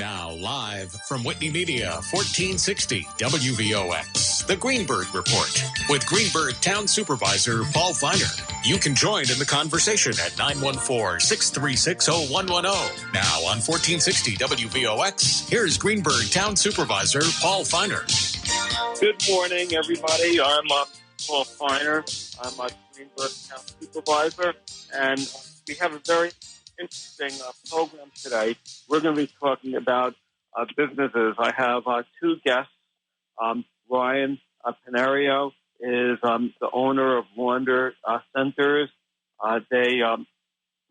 Now, live from Whitney Media, 1460 WVOX, the Greenburgh Report with Greenburgh Town Supervisor Paul Feiner. You can join in the conversation at 914-636-0110. Now on 1460 WVOX, here's Greenburgh Town Supervisor Paul Feiner. Good morning, everybody. I'm Paul Feiner. I'm a Greenburgh Town Supervisor, and we have a very interesting program today. We're going to be talking about businesses. I have two guests. Ryan Pinerio is the owner of Launder Centers. They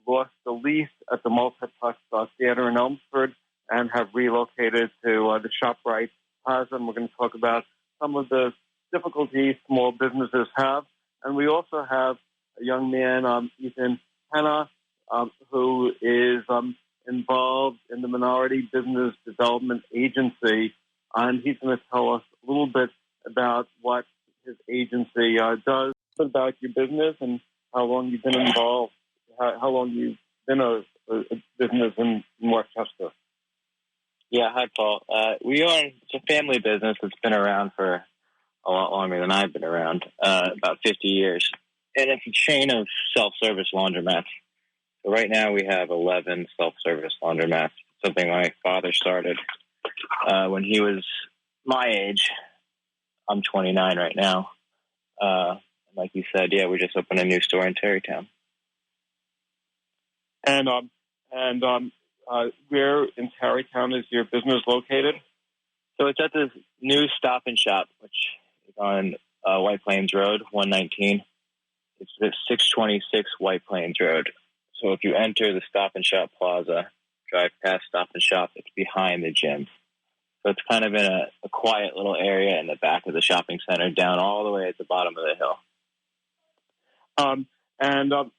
lost the lease at the Multiplex Theater in Elmsford and have relocated to the ShopRite Plaza. And we're going to talk about some of the difficulties small businesses have. And we also have a young man, Ethan Penha, who is involved in the Minority Business Development Agency, and he's going to tell us a little bit about what his agency does, about your business, and how long you've been involved, how long you've been a business in Westchester. Yeah, hi, Paul. It's a family business that's been around for a lot longer than I've been around, about 50 years, and it's a chain of self-service laundromats. So right now we have 11 self-service laundromats, something my father started when he was my age. I'm 29 right now. Like you said, yeah, we just opened a new store in Terrytown. And where in Terrytown is your business located? So it's at this new Stop and Shop, which is on White Plains Road, 119. It's at 626 White Plains Road. So if you enter the Stop and Shop Plaza, drive past Stop and Shop, it's behind the gym. So it's kind of in a quiet little area in the back of the shopping center, down all the way at the bottom of the hill.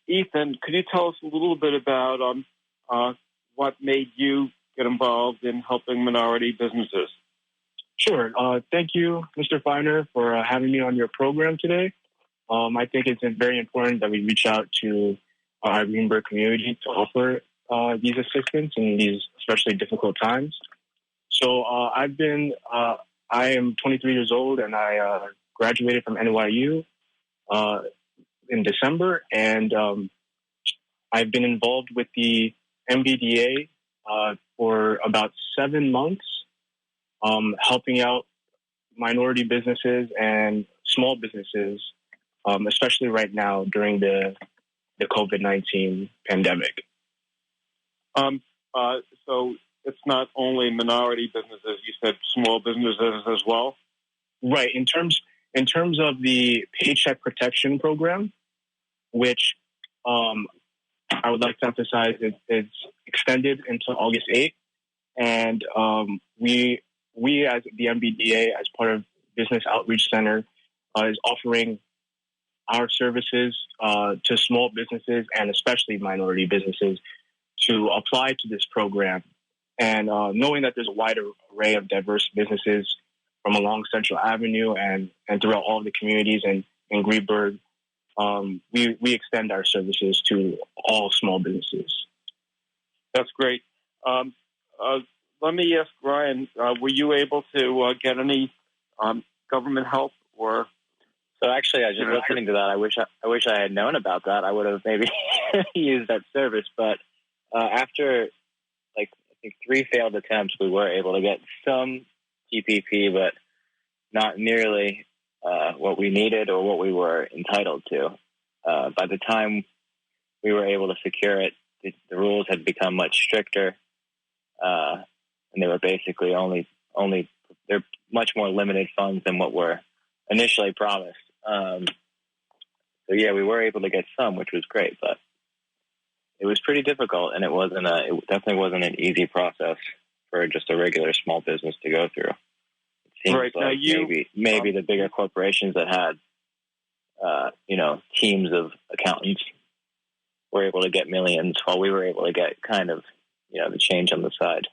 Ethan, could you tell us a little bit about what made you get involved in helping minority businesses? Sure. Thank you, Mr. Feiner, for having me on your program today. I think it's very important that we reach out to our Greenburgh community to offer these assistance in these especially difficult times. So I am 23 years old, and I graduated from NYU in December, and I've been involved with the MBDA for about 7 months, helping out minority businesses and small businesses, especially right now during the COVID-19 pandemic. So it's not only minority businesses, you said small businesses as well? Right. In terms of the Paycheck Protection Program, which I would like to emphasize it's extended until August 8th. And we as the MBDA, as part of Business Outreach Center, is offering our services to small businesses and especially minority businesses to apply to this program. And knowing that there's a wide array of diverse businesses from along Central Avenue and throughout all of the communities in Greenburgh, we extend our services to all small businesses. That's great. Let me ask Ryan, were you able to get any government help or? So actually, I was just listening to that. I wish I had known about that. I would have maybe used that service. But after, I think 3 failed attempts, we were able to get some TPP, but not nearly what we needed or what we were entitled to. By the time we were able to secure it, the rules had become much stricter, and they were basically only they're much more limited funds than what were initially promised. So yeah, we were able to get some, which was great, but it was pretty difficult, and it definitely wasn't an easy process for just a regular small business to go through. It seems right. like Now maybe the bigger corporations that had teams of accountants were able to get millions, while we were able to get kind of the change on the side.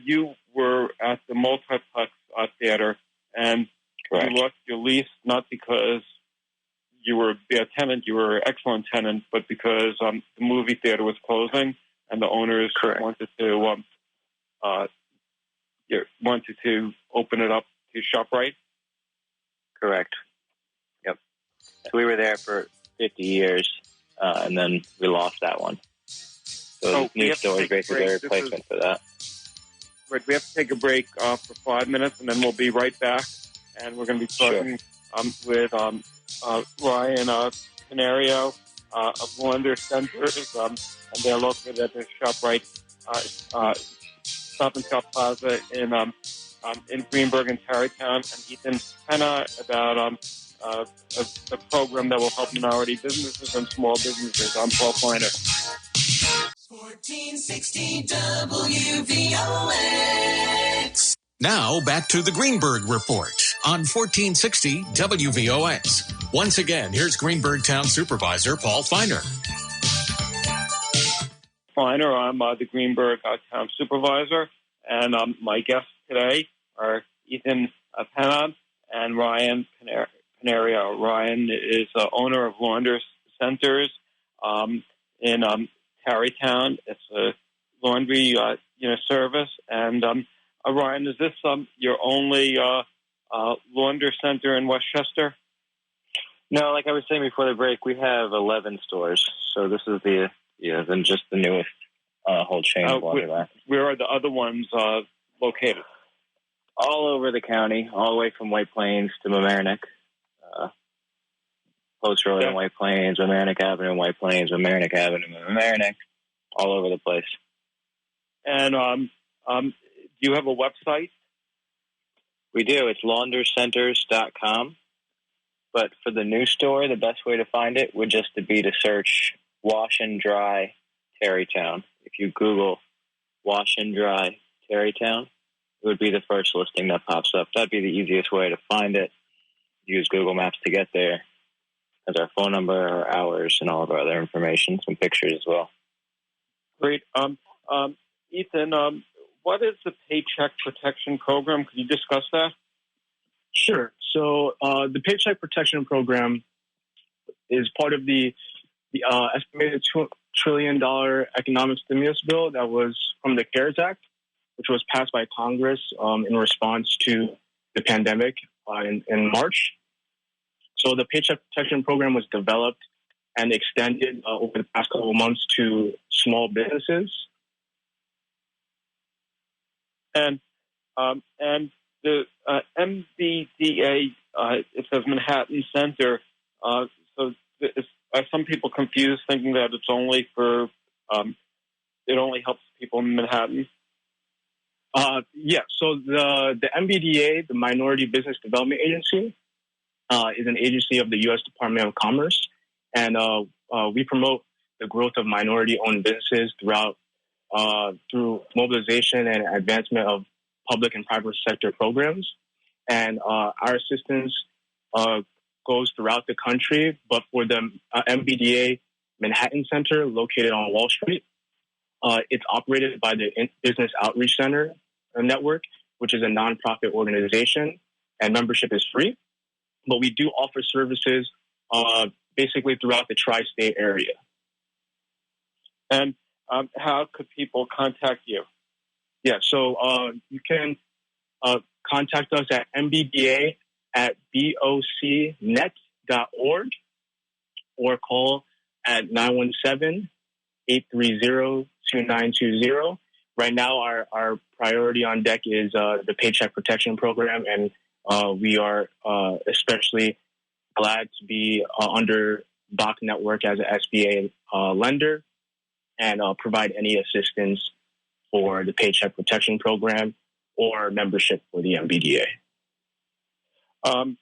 You were at the Multiplex Theater, and Correct. You lost your lease not because you were a bad tenant, you were an excellent tenant, but because the movie theater was closing, and and the owners Correct. wanted to open it up to ShopRite. Correct. Yep. So we were there for 50 years, and then we lost that one. So the new store is basically a replacement for that. Right, we have to take a break for 5 minutes, and then we'll be right back. And we're going to be talking with Ryan Pinerio of Launder Centers, and they're located at the ShopRite Stop and Shop Plaza in Greenburgh and Tarrytown, and Ethan Penha about a program that will help minority businesses and small businesses. I'm Paul Feiner. 1460 WVOX. Now back to the Greenburgh Report on 1460 WVOX. Once again, here's Greenburgh Town Supervisor Paul Feiner. Feiner, I'm the Greenburgh Town Supervisor, and my guests today are Ethan Penha and Ryan Pinerio. Ryan is owner of Launder Centers in Tarrytown. It's a laundry service. And Ryan, is this your only Launder Center in Westchester? No, like I was saying before the break, we have 11 stores. So this is then just the newest whole chain of laundromat. Where are the other ones located? All over the county, all the way from White Plains to Mamaroneck. Post Road in White Plains, Mamaroneck Avenue in White Plains, Mamaroneck Avenue in Mamaroneck, all over the place. And do you have a website? We do. It's laundercenters.com. But for the new store, the best way to find it would just be to search Wash and Dry Tarrytown. If you Google Wash and Dry Tarrytown, it would be the first listing that pops up. That'd be the easiest way to find it. Use Google Maps to get there. As our phone number, our hours, and all of our other information, some pictures as well. Great. Ethan, what is the Paycheck Protection Program? Could you discuss that? Sure. So the Paycheck Protection Program is part of the estimated $2 trillion economic stimulus bill that was from the CARES Act, which was passed by Congress in response to the pandemic in March. So the Paycheck Protection Program was developed and extended over the past couple of months to small businesses. And the MBDA, it says Manhattan Center. So are some people confused, thinking that it's only for it only helps people in Manhattan? Yeah. So the MBDA, the Minority Business Development Agency, is an agency of the U.S. Department of Commerce, and we promote the growth of minority-owned businesses through mobilization and advancement of public and private sector programs. And our assistance goes throughout the country, but for the MBDA Manhattan Center, located on Wall Street, it's operated by the Business Outreach Center Network, which is a nonprofit organization, and membership is free. But we do offer services basically throughout the tri-state area. And how could people contact you? Yeah, so you can contact us at mbda@bocnet.org or call at 917-830-2920. Right now, our priority on deck is the Paycheck Protection Program, and we are especially glad to be under BOC Network as an SBA lender and provide any assistance for the Paycheck Protection Program or membership for the MBDA. Ryan,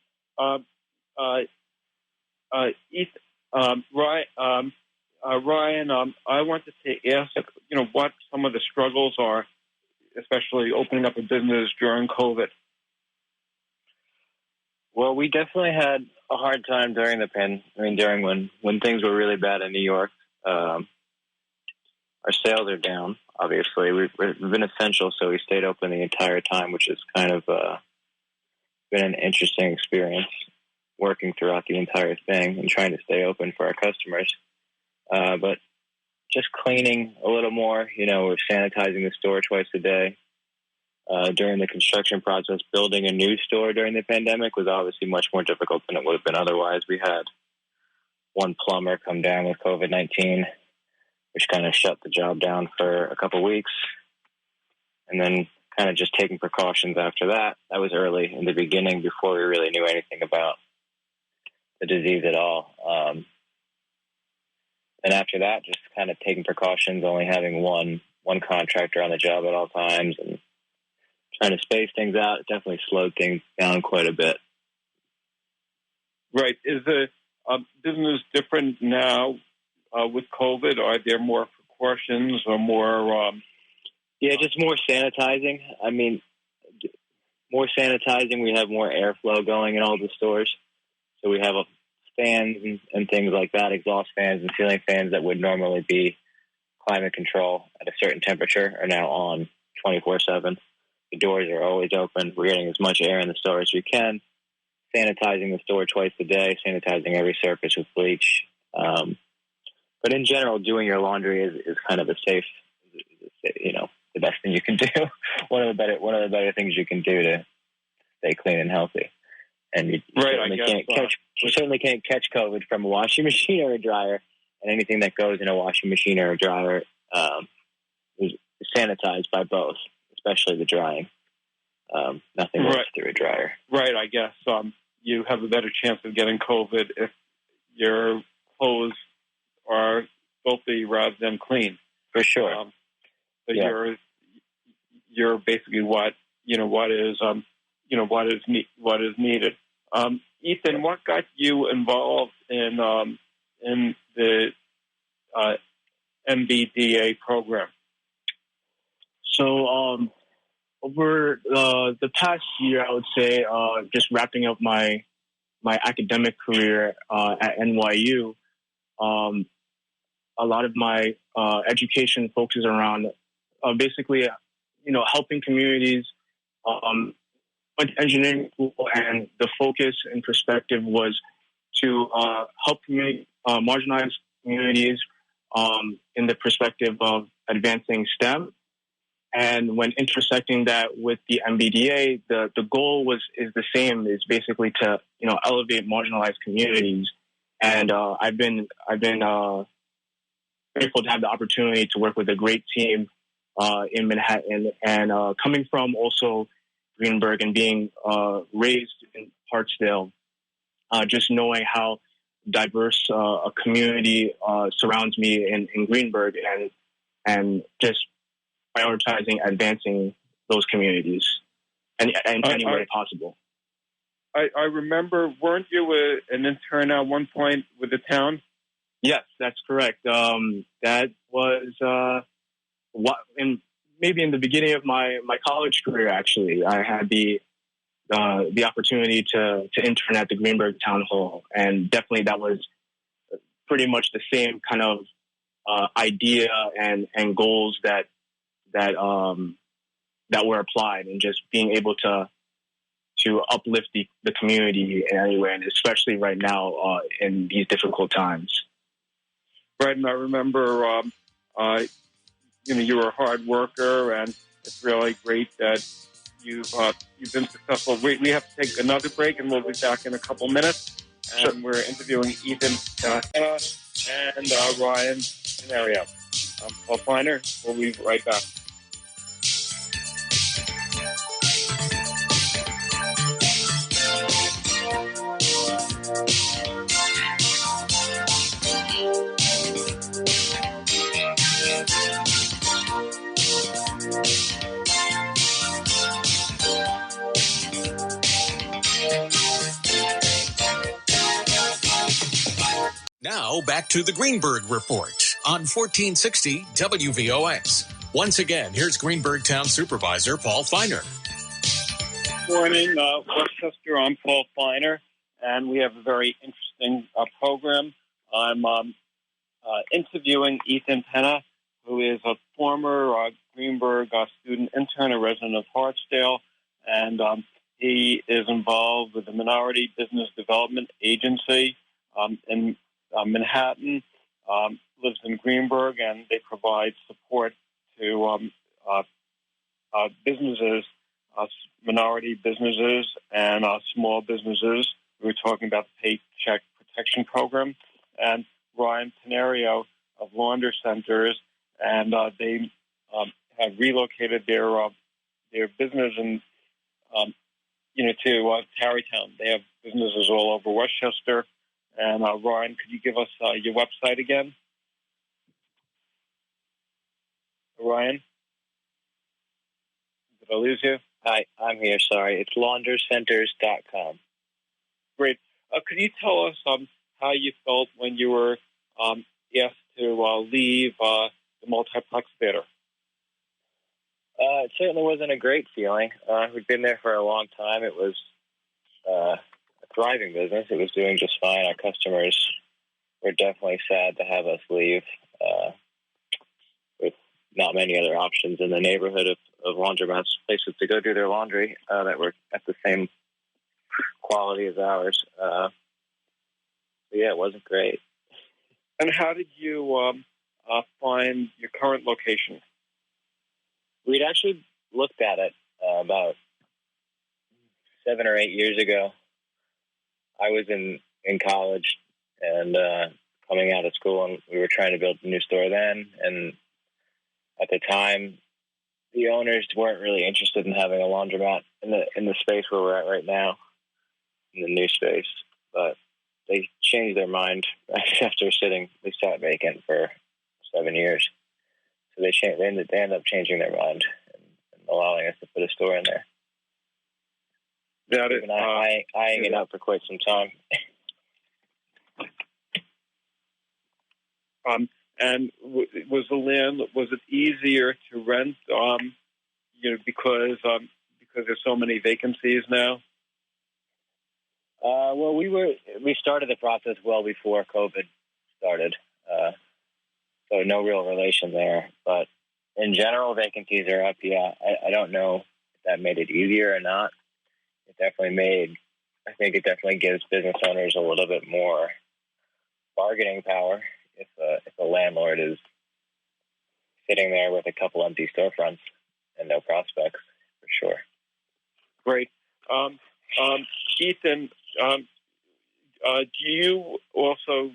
I wanted to ask, what some of the struggles are, especially opening up a business during COVID. Well, we definitely had a hard time during during when things were really bad in New York. Our sales are down, obviously. We've been essential, so we stayed open the entire time, which has kind of been an interesting experience, working throughout the entire thing and trying to stay open for our customers. But just cleaning a little more. We're sanitizing the store twice a day. During the construction process, building a new store during the pandemic was obviously much more difficult than it would have been otherwise. We had one plumber come down with COVID-19, which kind of shut the job down for a couple of weeks. And then kind of just taking precautions after that. That was early in the beginning before we really knew anything about the disease at all. And after that, just kind of taking precautions, only having one contractor on the job at all times and trying to space things out. It definitely slowed things down quite a bit. Right. Is the business different now with COVID? Are there more precautions or more... Yeah, just more sanitizing. I mean, more sanitizing. We have more airflow going in all the stores. So we have fans and things like that, exhaust fans and ceiling fans that would normally be climate control at a certain temperature are now on 24/7. The doors are always open. We're getting as much air in the store as we can. Sanitizing the store twice a day, sanitizing every surface with bleach. But in general, doing your laundry is kind of a safe, the best thing you can do. one of the better things you can do to stay clean and healthy. And you certainly can't catch COVID from a washing machine or a dryer. And anything that goes in a washing machine or a dryer is sanitized by both, especially the drying. Nothing goes through a dryer. Right. I guess you have a better chance of getting COVID if your clothes are filthy rather than clean. For sure. So you're basically what is needed. Ethan, what got you involved in the MBDA program? So over the past year, I would say, just wrapping up my academic career at NYU, a lot of my education focuses around basically, helping communities. Went to engineering school, and the focus and perspective was to help marginalized communities in the perspective of advancing STEM. And when intersecting that with the MBDA, the goal is the same, is basically to elevate marginalized communities. And I've been grateful to have the opportunity to work with a great team in Manhattan, and coming from also Greenburgh and being raised in Hartsdale, just knowing how diverse a community surrounds me in Greenburgh, and just prioritizing advancing those communities in any way possible. I remember, weren't you an intern at one point with the town? Yes, that's correct. That was maybe in the beginning of my college career. Actually, I had the opportunity to intern at the Greenburgh Town Hall, and definitely that was pretty much the same kind of idea and goals that were applied, and just being able to uplift the community in any way, and especially right now in these difficult times. Right, and I remember, you're a hard worker, and it's really great that you've been successful. We have to take another break, and we'll be back in a couple minutes. And sure. We're interviewing Ethan Penha and Ryan Pinerio. I'm Paul Feiner. We'll be right back. Now, back to the Greenburgh Report on 1460 WVOX. Once again, here's Greenburgh Town Supervisor Paul Feiner. Good morning, Westchester. I'm Paul Feiner, and we have a very interesting program. I'm interviewing Ethan Penha, who is a former Greenburgh student intern, a resident of Hartsdale, and he is involved with the Minority Business Development Agency in Manhattan. lives in Greenburgh, and they provide support to businesses, minority businesses, and small businesses. We were talking about the Paycheck Protection Program, and Ryan Pinerio of Launder Centers, and they have relocated their business and to Tarrytown. They have businesses all over Westchester. And Ryan, could you give us your website again? Ryan, did I lose you? Hi, I'm here. Sorry, it's laundercenters.com. Great. Could you tell us how you felt when you were asked to leave the multiplex theater? It certainly wasn't a great feeling. We'd been there for a long time. It was a thriving business. It was doing just fine. Our customers were definitely sad to have us leave with not many other options in the neighborhood of laundromats, places to go do their laundry that were at the same quality as ours. So yeah, it wasn't great. And how did you find your current location? We'd actually looked at it about 7 or 8 years ago. I was in college and coming out of school, and we were trying to build a new store then. And at the time, the owners weren't really interested in having a laundromat in the space where we're at right now, in the new space. But they changed their mind after they sat vacant for 7 years. So they ended up changing their mind and allowing us to put a store in there. Got it. Even eyeing it up for quite some time. And was it easier to rent? Because there's so many vacancies now. Well, we started the process well before COVID started, so no real relation there. But in general, vacancies are up. Yeah, I don't know if that made it easier or not. I think it definitely gives business owners a little bit more bargaining power if a landlord is sitting there with a couple empty storefronts and no prospects, for sure. Great. Ethan, do you also,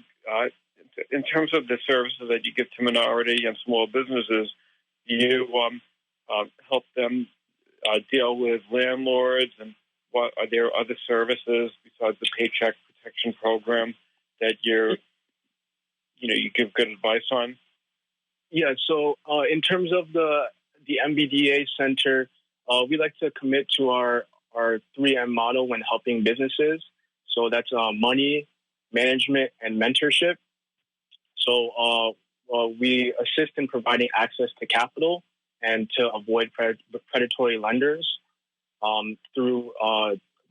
in terms of the services that you give to minority and small businesses, do you help them deal with landlords, and what are there other services besides the Paycheck Protection Program that you give good advice on? Yeah, so in terms of the MBDA Center, we like to commit to our 3M model when helping businesses. So that's money, management, and mentorship. So we assist in providing access to capital and to avoid predatory lenders through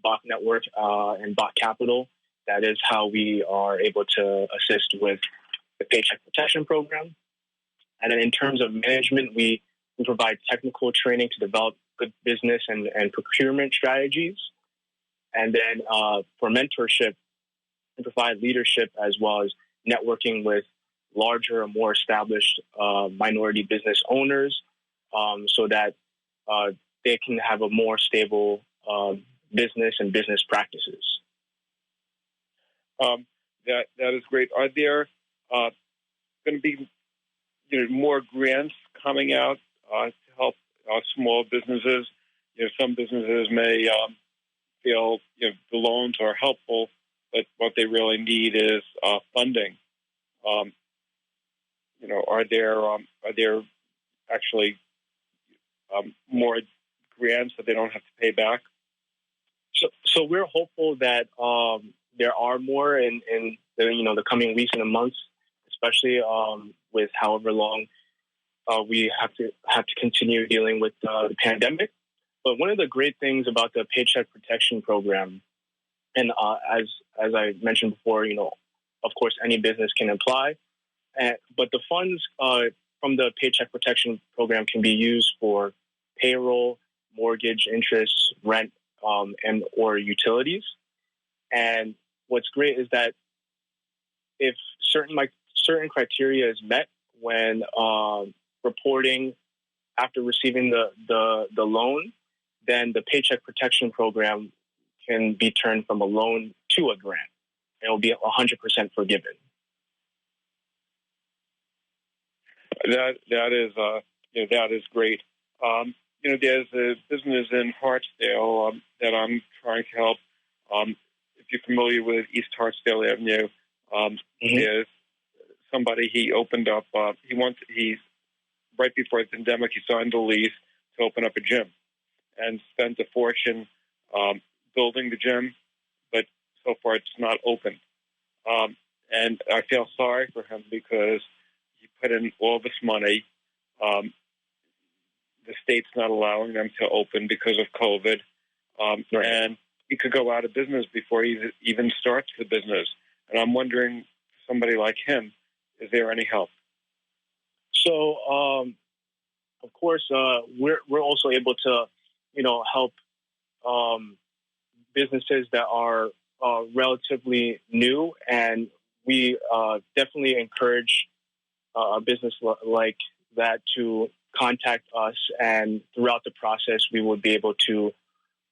Bach Network and Bach Capital. That is how we are able to assist with the Paycheck Protection Program. And then in terms of management, we provide technical training to develop good business and procurement strategies. And then for mentorship, we provide leadership as well as networking with larger, more established minority business owners so that they can have a more stable business and business practices. That is great. Are there going to be more grants coming out to help small businesses? Some businesses may feel the loans are helpful, but what they really need is funding. Are there actually more grants that they don't have to pay back? So we're hopeful that there are more in the coming weeks and months, especially with however long we have to continue dealing with the pandemic. But one of the great things about the Paycheck Protection Program, and as I mentioned before, of course, any business can apply, but the funds from the Paycheck Protection Program can be used for payroll, mortgage, interest, rent, and or utilities. And what's great is that if certain criteria is met when reporting after receiving the loan, then the Paycheck Protection Program can be turned from a loan to a grant. And it will be 100% forgiven. That is great. There's a business in Hartsdale that I'm trying to help. If you're familiar with East Hartsdale Avenue, there's somebody he opened up. He's right before the pandemic, he signed a lease to open up a gym and spent a fortune building the gym, but so far it's not open. And I feel sorry for him because he put in all this money. The state's not allowing them to open because of COVID. Right. And he could go out of business before he even starts the business. And I'm wondering, somebody like him, is there any help? So, of course, we're also able to, help businesses that are relatively new, and we definitely encourage a business like that to contact us, and throughout the process, we would be able to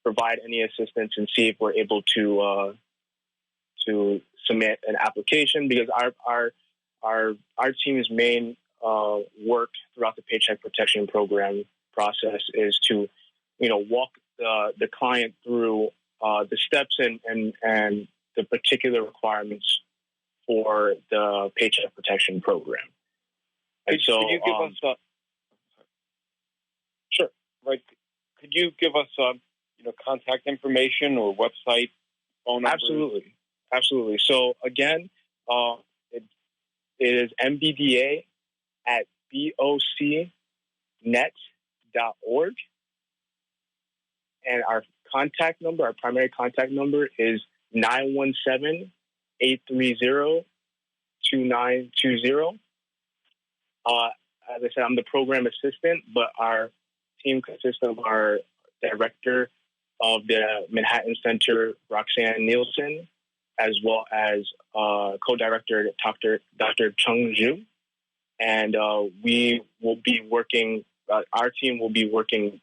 provide any assistance and see if we're able to submit an application, because our team's main work throughout the Paycheck Protection Program process is to, walk the client through the steps and the particular requirements for the Paycheck Protection Program. And so, could you give us sure. Right? Could you give us contact information or website, phone number? Absolutely. So again, it is mbda at bocnet.org. And our primary contact number is 917-830-2920. As I said, I'm the program assistant, but our team consists of our director of the Manhattan Center, Roxanne Nielsen, as well as co-director Dr. Chung Zhu. And we will be working, our team will be working,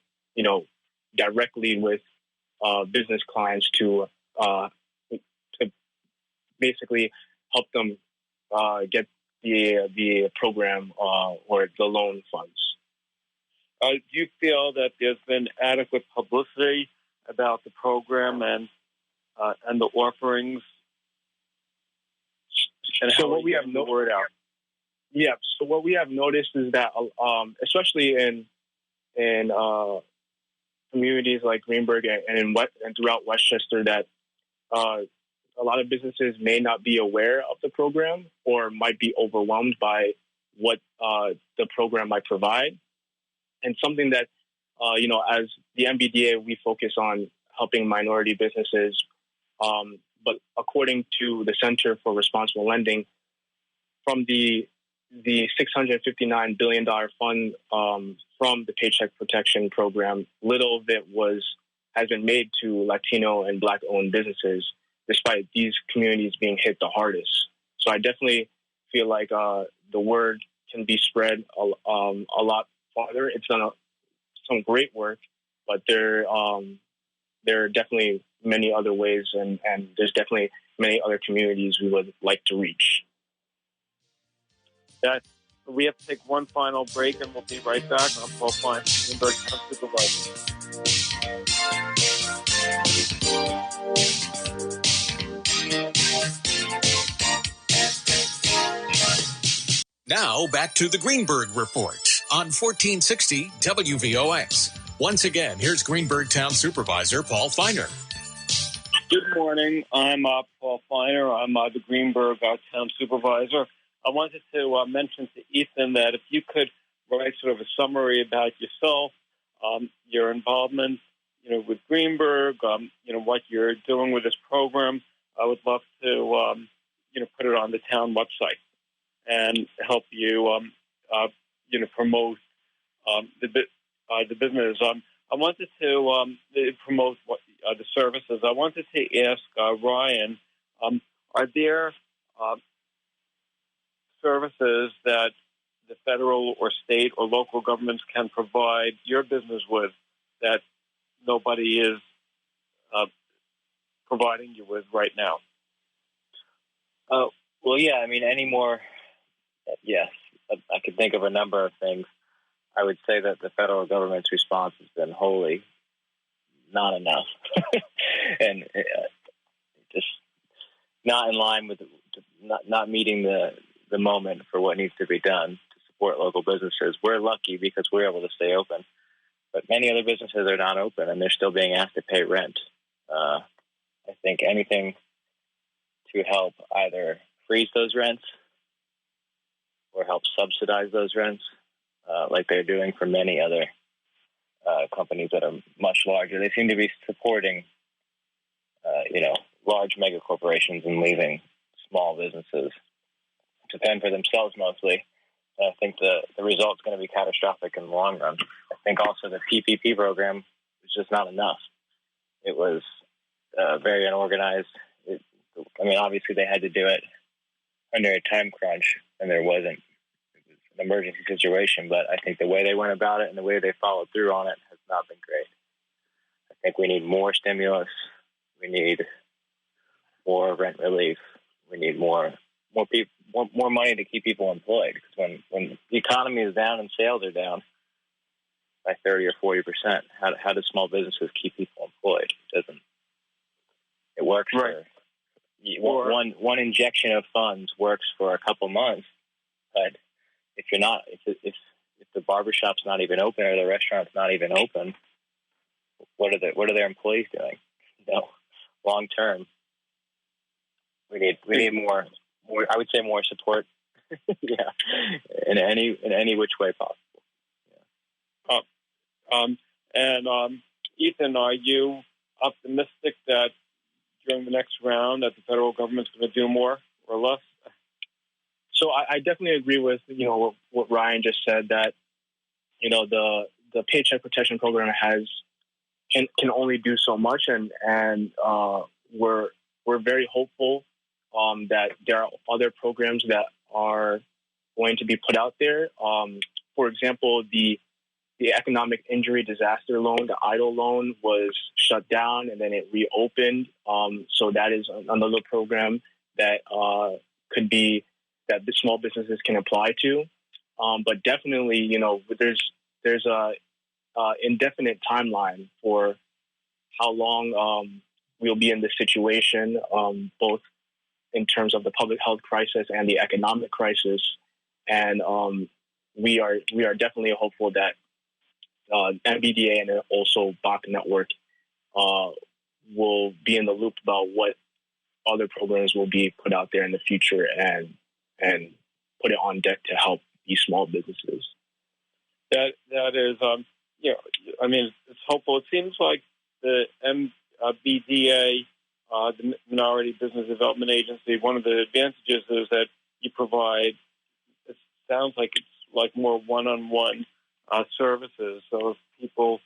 directly with business clients to basically help them get the program or the loan funds. Do you feel that there's been adequate publicity about the program and the offerings? And so what we have the word out. Yeah. So what we have noticed is that, especially in communities like Greenburgh and throughout Westchester, that a lot of businesses may not be aware of the program or might be overwhelmed by what the program might provide. And something that, as the MBDA, we focus on helping minority businesses. But according to the Center for Responsible Lending, from the $659 billion fund from the Paycheck Protection Program, little of it has been made to Latino and Black-owned businesses, despite these communities being hit the hardest. So I definitely feel like the word can be spread a lot farther. It's done some great work, but there are definitely many other ways, and there's definitely many other communities we would like to reach. We have to take one final break, and we'll be right back. I'm Paul Feiner, Greenburgh Town Supervisor. Now back to the Greenburgh Report on 1460 WVOX. Once again, here's Greenburgh Town Supervisor Paul Feiner. Good morning. I'm Paul Feiner. I'm the Greenburgh Town Supervisor. I wanted to mention to Ethan that if you could write sort of a summary about yourself, your involvement, with Greenburgh, what you're doing with this program, I would love to, put it on the town website and help you, promote the business. I wanted to promote the services. I wanted to ask Ryan, are there services that the federal or state or local governments can provide your business with that nobody is providing you with right now? Well, yeah, I mean, yes, I could think of a number of things. I would say that the federal government's response has been wholly not enough and just not in line with, not meeting the moment for what needs to be done to support local businesses. We're lucky because we're able to stay open, but many other businesses are not open and they're still being asked to pay rent. I think anything to help either freeze those rents or help subsidize those rents, like they're doing for many other companies that are much larger. They seem to be supporting, large mega corporations and leaving small businesses to fend for themselves mostly. And I think the result's going to be catastrophic in the long run. I think also the PPP program was just not enough. It was very unorganized. Obviously they had to do it under a time crunch, and there wasn't. It was an emergency situation, but I think the way they went about it and the way they followed through on it has not been great. I think we need more stimulus. We need more rent relief. We need more money to keep people employed. Because when the economy is down and sales are down by 30 or 40%, how do small businesses keep people employed? It doesn't. It works right. One injection of funds works for a couple months, but if the barbershop's not even open or the restaurant's not even open, what are their employees doing? Long term, we need more. I would say more support. Yeah, in any which way possible. Yeah. Ethan, are you optimistic that during the next round that the federal government's going to do more or less? So I definitely agree with what Ryan just said, that the Paycheck Protection Program can only do so much, and we're very hopeful that there are other programs that are going to be put out there. For example, the economic injury disaster loan, the EIDL loan, was shut down and then it reopened. So that is another program that that the small businesses can apply to. But definitely, there's a indefinite timeline for how long we'll be in this situation, both in terms of the public health crisis and the economic crisis. And we are definitely hopeful that MBDA and also Bach Network will be in the loop about what other programs will be put out there in the future and put it on deck to help these small businesses. That is, it's hopeful. It seems like the MBDA, the Minority Business Development Agency, one of the advantages is that you provide, it sounds like it's like more one-on-one services. So if people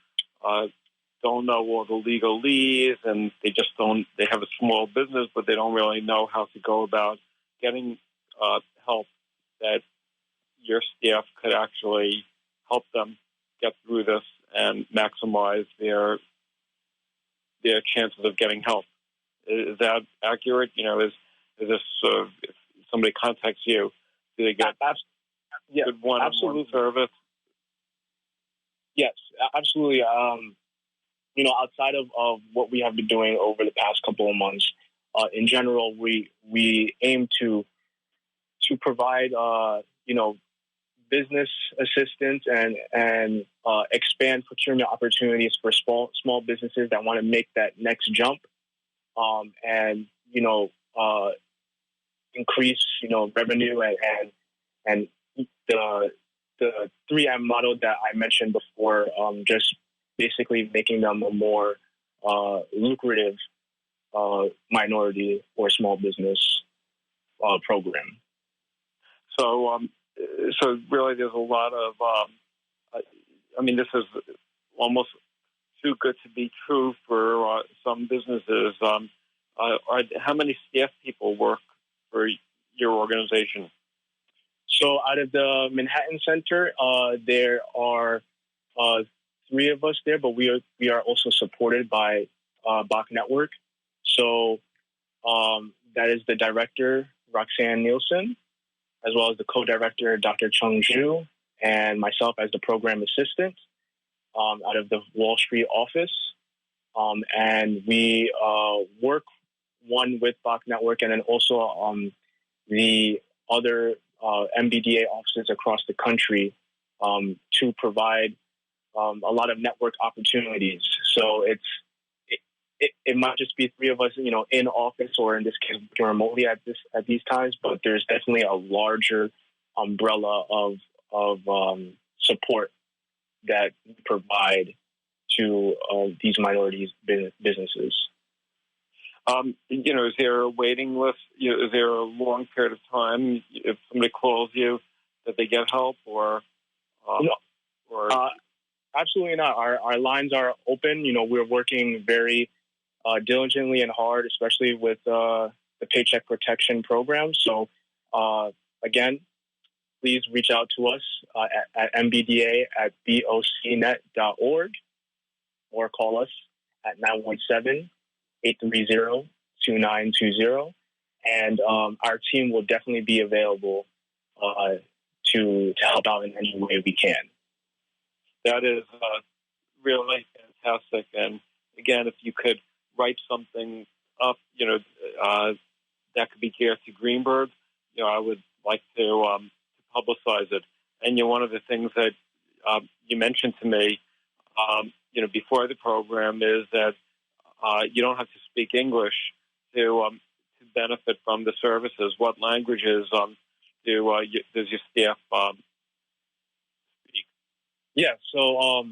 don't know all the legalese and they have a small business, but they don't really know how to go about getting help, that your staff could actually help them get through this and maximize their chances of getting help. Is that accurate? Is this if somebody contacts you, do they get good one-on-one service? Yes, absolutely. Outside of what we have been doing over the past couple of months, in general, we aim to provide business assistance and expand procurement opportunities for small businesses that want to make that next jump, and increase revenue and the 3M model that I mentioned before, just basically making them a more lucrative minority or small business program. So really, there's a lot of. This is almost too good to be true for some businesses. How many staff people work for your organization? So out of the Manhattan Center, there are 3 of us there, but we are also supported by Bach Network. So that is the director, Roxanne Nielsen, as well as the co-director, Dr. Chung Ju, and myself as the program assistant out of the Wall Street office. And we work one with Bach Network and then also the other MBDA offices across the country to provide a lot of network opportunities. So it might just be 3 of us, in office, or in this case, working remotely at these times. But there's definitely a larger umbrella of support that we provide to these minorities businesses. Is there a waiting list? Is there a long period of time if somebody calls you that they get help, or? No. Absolutely not. Our lines are open. We're working very diligently and hard, especially with the Paycheck Protection Program. So, again, please reach out to us at mbda@bocnet.org or call us at 917-830-2920. And our team will definitely be available to help out in any way we can. That is really fantastic. And again, if you could write something up, that could be geared to Greenburgh, I would like to publicize it. And one of the things that you mentioned to me, before the program is that you don't have to speak English to benefit from the services. What languages does your staff speak? Yeah, so,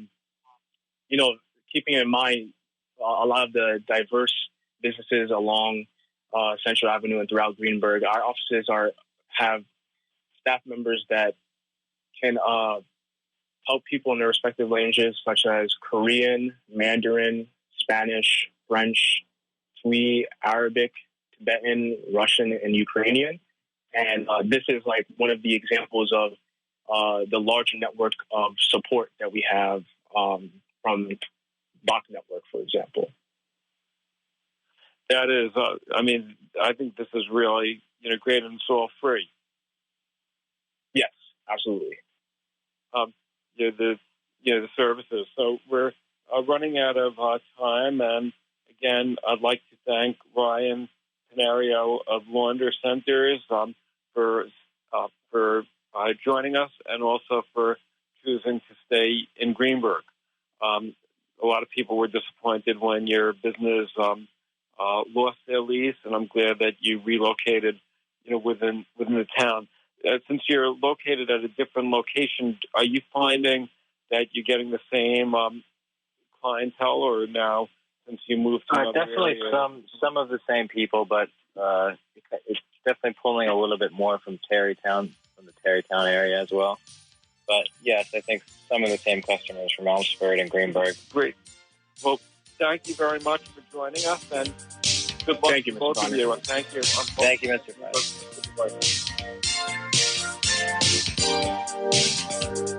keeping in mind a lot of the diverse businesses along Central Avenue and throughout Greenburgh, our offices have staff members that can help people in their respective languages, such as Korean, Mandarin, Spanish, French, Twi, Arabic, Tibetan, Russian, and Ukrainian. And this is like one of the examples of the large network of support that we have from Bach Network, for example. That is, I think this is really, great, and it's all free. Yes, absolutely. The services. So we're running out of time, and again, I'd like to thank Ryan Pinerio of Launder Centers for joining us, and also for choosing to stay in Greenburgh. A lot of people were disappointed when your business lost their lease, and I'm glad that you relocated, within the town. Since you're located at a different location, are you finding that you're getting the same clientele, or now since you moved to another definitely area? some of the same people, but it's definitely pulling a little bit more from the Tarrytown area as well. But yes, I think some of the same customers from Elmsford and Greenburgh. Great. Well, thank you very much for joining us, and good luck to both of you. And thank you. Thank you, Mr. Feiner.